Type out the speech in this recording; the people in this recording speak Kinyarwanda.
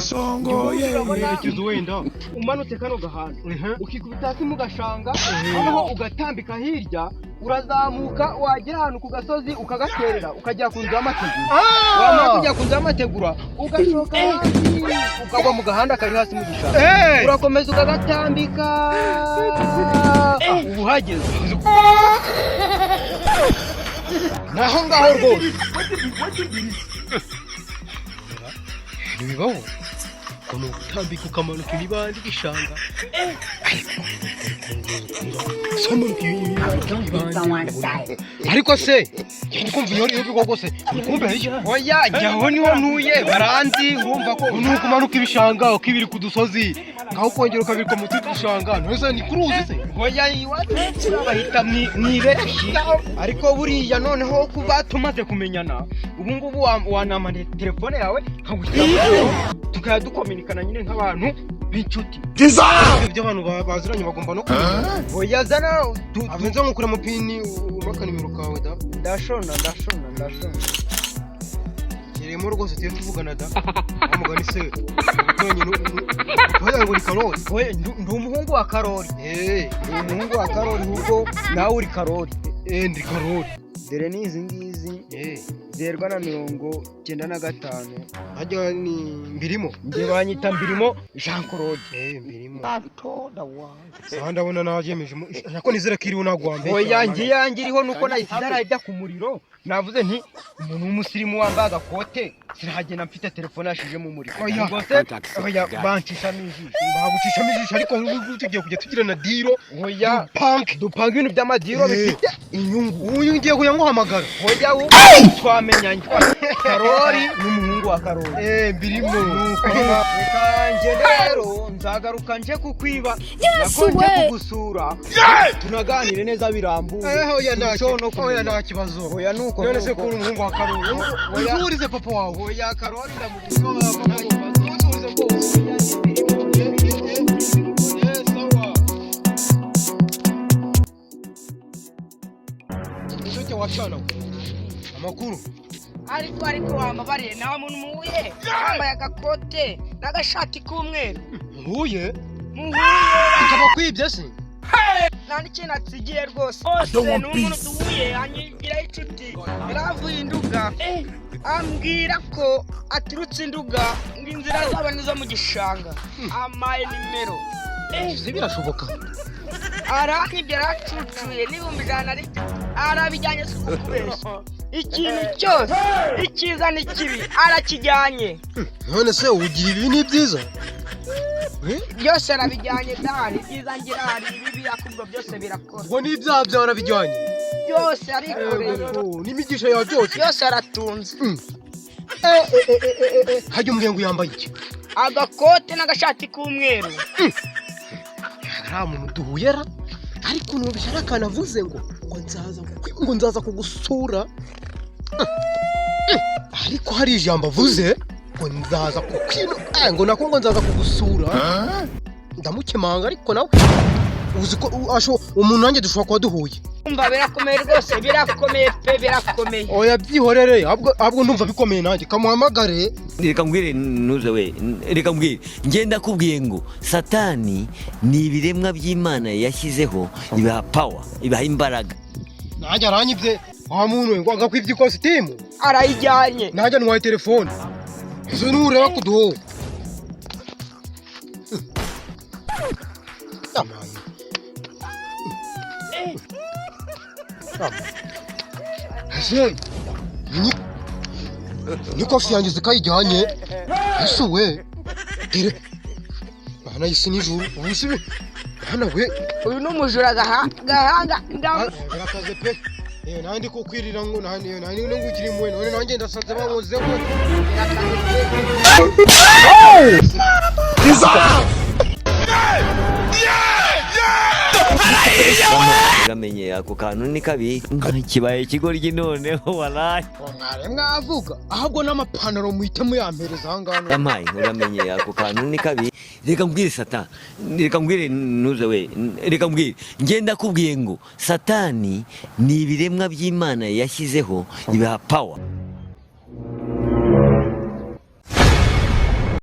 Ndasongo yerekezo wenda umanutse kano gahanda ukikubita hasi mu gashanga noneho ugatambika hirya urazamuka wagera ahantu ku gasozi ukagaterera ukajya ku nzu y'amategura wamara kujya ku nzu y'amategura ugashoka hasi ukagwa mu gahanda kari hasi mu gishanga urakomeza ukagatambika ubu hageze naho ngaho rwose bibaho kono utambika ukamanuka ibibandi gishanga ariko se ndikumva iyo bigo gose ndikumbe oya jyaho niho ntuye baranzi urumva ko nuko umanuka ibishanga ukibiri ku dusozi ngaho kongera ukabirika mu dushanga ntose ni kuruzi se oya iwacu bahita mwibeshi ariko buriya noneho kuba tumaze kumenyana ubu ngubu wanama telefone yawe nkagushyira tukaya dukominikana nyine nk'abantu b'inshuti ibyo abantu baziranye bagomba no kumenya oya zana avenze nkukura mu pini umaka nimero kawe da ndashona kiremo rwose tiyo tuvugana da amugani se utonye oya ngo ni Karoli oya ndi umuhungu wa Karoli ndi umuhungu wa Karoli hugo nawe uri Karoli ndi Karoli dere ni izi ngizi zerwa na 95 hajya ni mbirimo nge banyita mbirimo Jean Claude mbirimo sasa ndabona najemeje nako nizera kiriho nagwambe oya nge yangiriho nuko nayisara ijya ku muriro navuze nti umuntu w'umusirimu wambaye agakote sirahagenda mfite telefone yashije mu muriro oya bancisha mijisho bagucisha mijisho ariko tugiye kujya tugira na diro oya dupanga ibintu by'amadiro bifite inyungu uyu ngiye kuya nguhamagara oya twamenyanye Karoli n'umuhungu wa Karoli mbirimo kanje rero nzagaruka nje kukwiba nakonje kugusura tunaganire neza birambuye oya nta kibazo oya nuko none se kuri umuhungu wa Karoli urize papa wawe oya Karoli ndamugusura bose Nshuti washana amakuru ariko wambabariye nawe muntu muhuye yambaye agakote n'agashati k'umweru muhuye ukaba kwibye se nta n'ikintu atsigiye rwose n'umuntu duhuye anyigiraho inshuti yaravuye induga ambwira ko aturutse induga ngo inzira zaba nizo mu gishanga amaye nimero birashoboka aranyibye aracucuye n'ibihumbi 100 arabijyanye si ukubeshya ikintu cyose icyiza n'ikibi arakijyanye none se ugira ibi ni byiza byose arabijyanye dani ibyiza ngira hari ibibi yakubwo byose birakora ngo n'ibyaha byawe arabijyanye byose arikoreye n'imigisha yawe byose aratunze hajya umbwiye ngo yambaye iki agakote n'agashati k'umweru nta muntu duhuyera ariko nubishaka akanavuze ngo nzaza kugusura ariko hari ijambo avuze ngo nzaza kukwino ngo nako ngo nzaza kugusura ndamukemanga ariko nawe uzi ko umuntu nanjye dushobora kuba duhuye umva birakomeye rwose birakomeye pe birakomeye oya byihorere ahubwo ndumva bikomeye nanjye kamuhamagare reka mbwire nuze we reka mbwire ngenda kubwiye ngo satani ni ibiremwa by'Imana yashyizeho ibaha power ibaha imbaraga nanjye aranyibye wa muntu we ngo agakwibye ikositimu arayijyanye nanjye ntwaye telefone izo nureba kuduho ese ni kofi yanjye zikayijyanye ese we dere bana isi nijuru ubuse bana we uyu n'umujura gahanga birakaze pe nandi kukwirira ngo nandi ngukiri imwe none nanjye ndasanze bankozeho gamenye ako kantu ni kabi kibaye ikigoryi noneho waraye mware mwavuga ahubwo n'amapantaro muhite muyampereza ahangaha yamaye uramenye ako kantu ni kabi reka mbwire satani reka mbwire nuze we reka mbwire ngenda kubwiye ngo satani ni ibiremwa by'Imana yashyizeho ibaha power